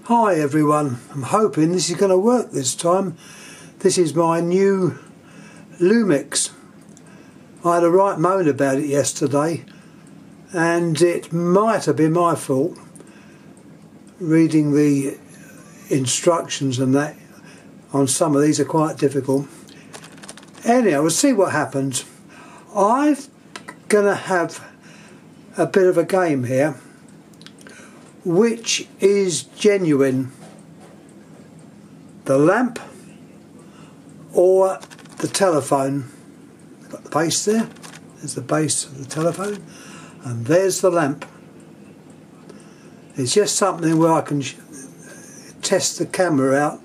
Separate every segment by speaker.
Speaker 1: Hi everyone, I'm hoping this is going to work this time. This is my new Lumix. I had a right moan about it yesterday and it might have been my fault reading the instructions and that on some of these are quite difficult. Anyhow, we'll see what happens. I'm going to have a bit of a game here. Which is genuine, the lamp or the telephone? Got the base there, there's the base of the telephone, and there's the lamp. It's just something where I can test the camera out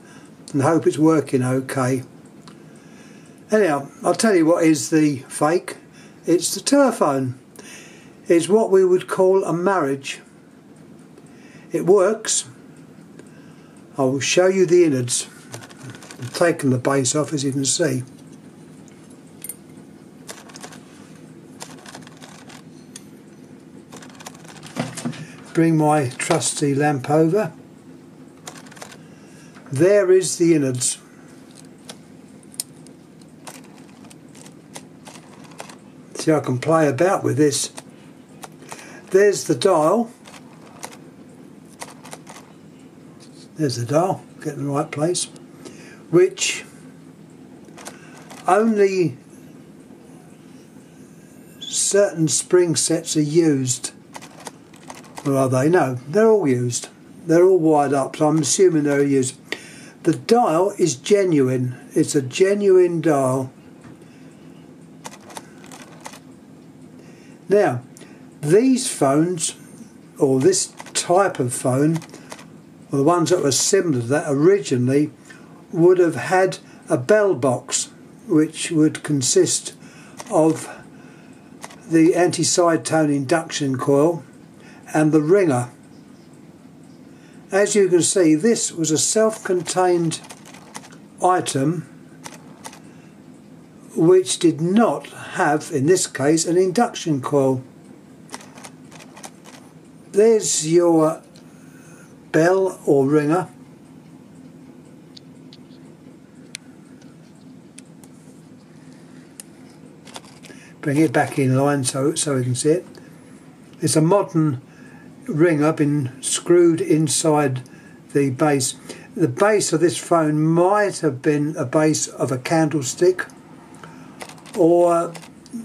Speaker 1: and hope it's working okay. Anyhow, I'll tell you what is the fake. It's the telephone. It's what we would call a marriage. It works. I will show you the innards. I've taken the base off, as you can see. Bring my trusty lamp over. There is the innards. See, I can play about with this. There's the dial. There's the dial, get in the right place, which only certain spring sets are used. Or are they? No, they're all used. They're all wired up, so I'm assuming they're used. The dial is genuine. It's a genuine dial. Now, these phones, or this type of phone, or the ones that were similar to that originally, would have had a bell box which would consist of the anti-side tone induction coil and the ringer. As you can see, this was a self-contained item which did not have, in this case, an induction coil. There's your bell or ringer. Bring it back in line so we can see it. It's a modern ringer, been screwed inside the base. The base of this phone might have been a base of a candlestick or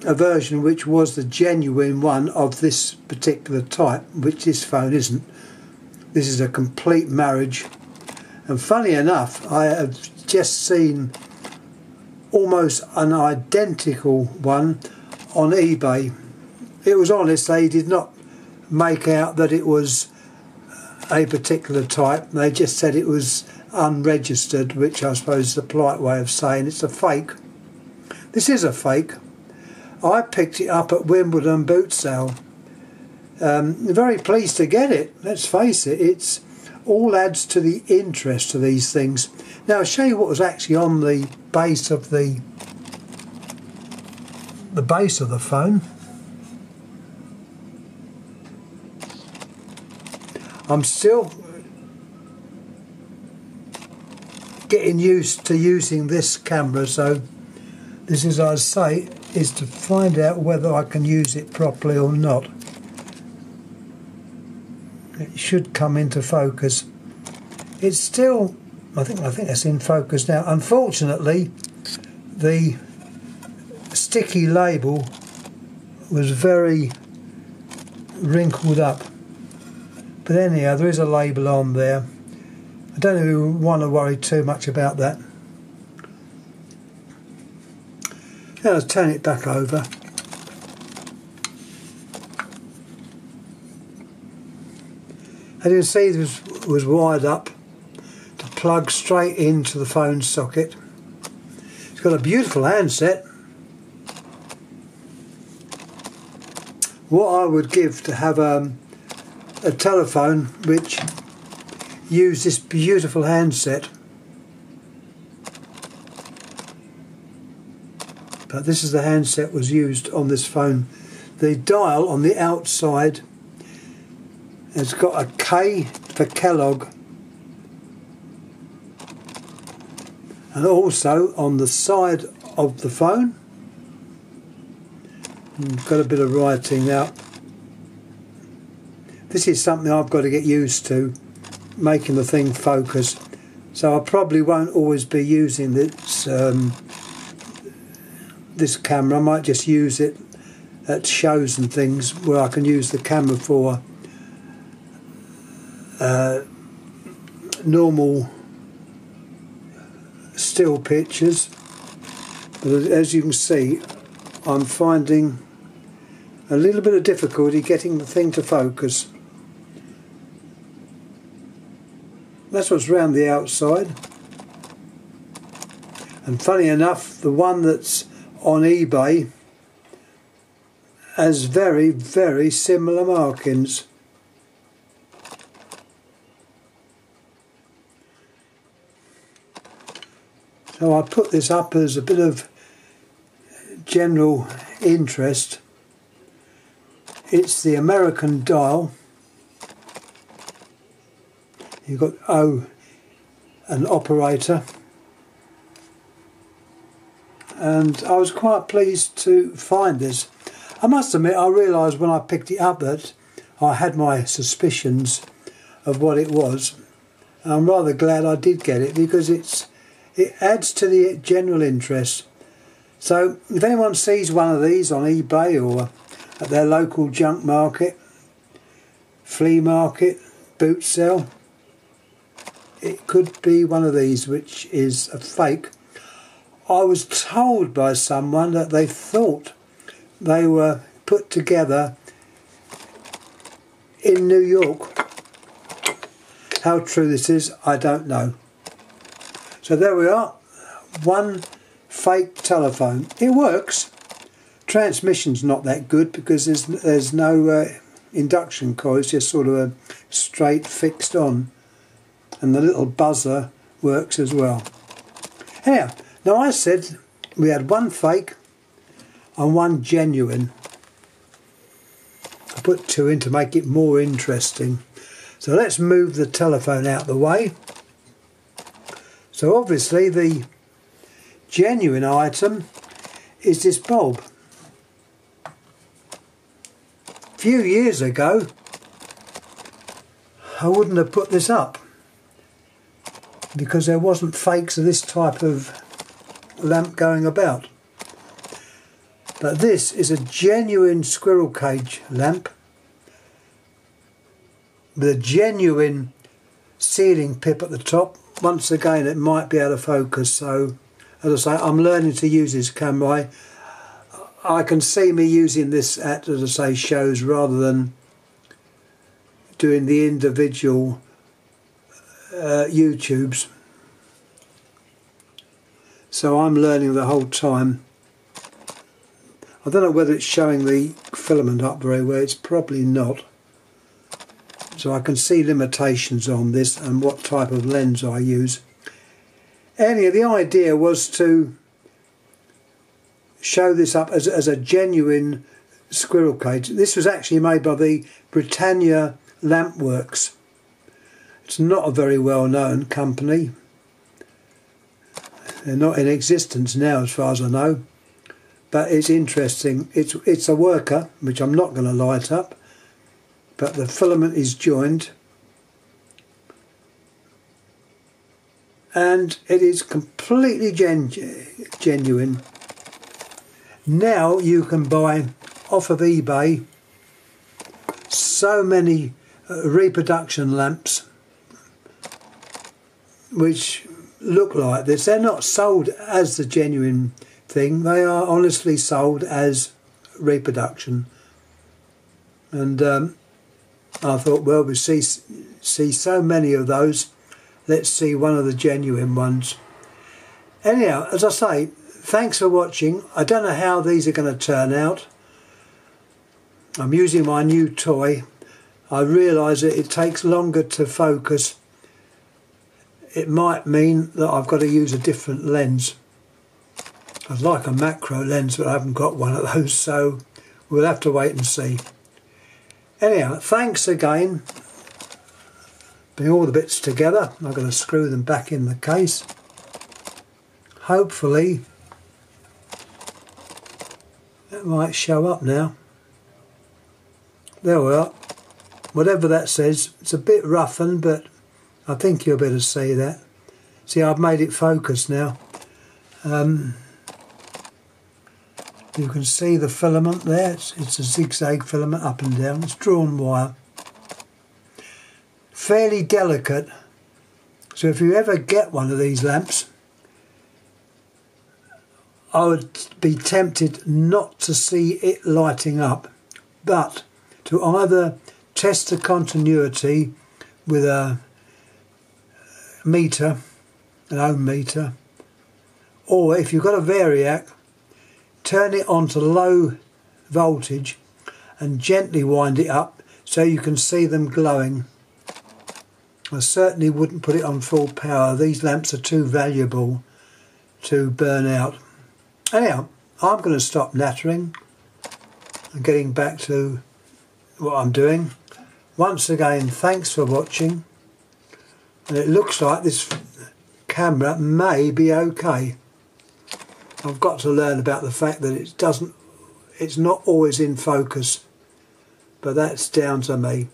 Speaker 1: a version which was the genuine one of this particular type, which this phone isn't. This is a complete marriage, and funny enough, I have just seen almost an identical one on eBay. It was honest, they did not make out that it was a particular type, they just said it was unregistered, which I suppose is a polite way of saying it's a fake. This is a fake. I picked it up at Wimbledon boot sale. Very pleased to get it. Let's face it, it's all adds to the interest of these things. Now I'll show you what was actually on the base of the base of the phone. I'm still getting used to using this camera, so this, as I say, is to find out whether I can use it properly or not. It should come into focus. It's still, I think that's in focus now. Unfortunately, the sticky label was very wrinkled up. But anyhow, there is a label on there. I don't even want to worry too much about that. Now let's turn it back over. As you can see, this was wired up to plug straight into the phone socket. It's got a beautiful handset. What I would give to have a telephone which used this beautiful handset. But this is the handset was used on this phone. The dial on the outside has got a K for Kellogg and also on the side of the phone. Got a bit of writing now. This is something I've got to get used to, making the thing focus. So I probably won't always be using this camera. I might just use it at shows and things where I can use the camera for normal still pictures. But as you can see, I'm finding a little bit of difficulty getting the thing to focus. That's what's round the outside. And funny enough, the one that's on eBay has very, very similar markings. So I put this up as a bit of general interest. It's the American dial. You've got an operator, and I was quite pleased to find this. I must admit, I realised when I picked it up that I had my suspicions of what it was. I'm rather glad I did get it, because it adds to the general interest. So if anyone sees one of these on eBay or at their local junk market, flea market, boot sale, it could be one of these which is a fake. I was told by someone that they thought they were put together in New York. How true this is, I don't know. So there we are, one fake telephone. It works. Transmission's not that good because there's no induction coil, it's just sort of a straight fixed on. And the little buzzer works as well. Anyhow, now I said we had one fake and one genuine. I put two in to make it more interesting. So let's move the telephone out the way. So obviously the genuine item is this bulb. A few years ago I wouldn't have put this up, because there wasn't fakes of this type of lamp going about. But this is a genuine squirrel cage lamp with a genuine ceiling pip at the top. Once again, it might be out of focus, so as I say, I'm learning to use this camera. I can see me using this at, as I say, shows rather than doing the individual YouTubes. So I'm learning the whole time. I don't know whether it's showing the filament up very well. It's probably not. So I can see limitations on this and what type of lens I use. Anyhow, the idea was to show this up as a genuine squirrel cage. This was actually made by the Britannia Lamp Works. It's not a very well known company. They're not in existence now as far as I know. But it's interesting. It's a worker, which I'm not going to light up. But the filament is joined. And it is completely genuine. Now you can buy off of eBay so many reproduction lamps which look like this. They're not sold as the genuine thing, they are honestly sold as reproduction. And I thought, well, we see so many of those, let's see one of the genuine ones. Anyhow, as I say, thanks for watching. I don't know how these are going to turn out. I'm using my new toy. I realise that it takes longer to focus. It might mean that I've got to use a different lens. I'd like a macro lens, but I haven't got one of those, so we'll have to wait and see. Anyhow, thanks again. Bring all the bits together. I've got to screw them back in the case. hopefully that might show up now. There we are. Whatever that says, it's a bit roughened, but I think you'll be able to see that. See, I've made it focus now. You can see the filament there. It's a zigzag filament up and down. It's drawn wire. Fairly delicate. So if you ever get one of these lamps, I would be tempted not to see it lighting up, but to either test the continuity with a meter, an ohm meter, or if you've got a variac, turn it on to low voltage and gently wind it up so you can see them glowing. I certainly wouldn't put it on full power. These lamps are too valuable to burn out. Anyhow, I'm going to stop nattering and getting back to what I'm doing. Once again, thanks for watching. And it looks like this camera may be okay. I've got to learn about the fact that it's not always in focus, but that's down to me.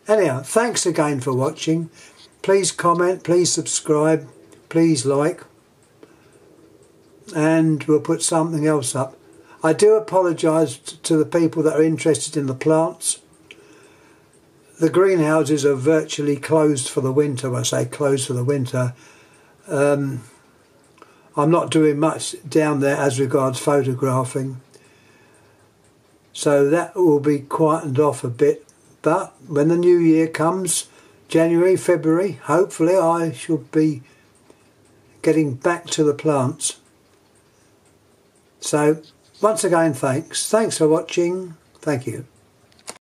Speaker 1: Anyhow, thanks again for watching. Please comment, please subscribe, please like, and we'll put something else up. I do apologise to the people that are interested in the plants. The greenhouses are virtually closed for the winter. When I say closed for the winter, I'm not doing much down there as regards photographing, so that will be quietened off a bit. But when the new year comes, January, February, hopefully I shall be getting back to the plants. So once again, thanks for watching. Thank you.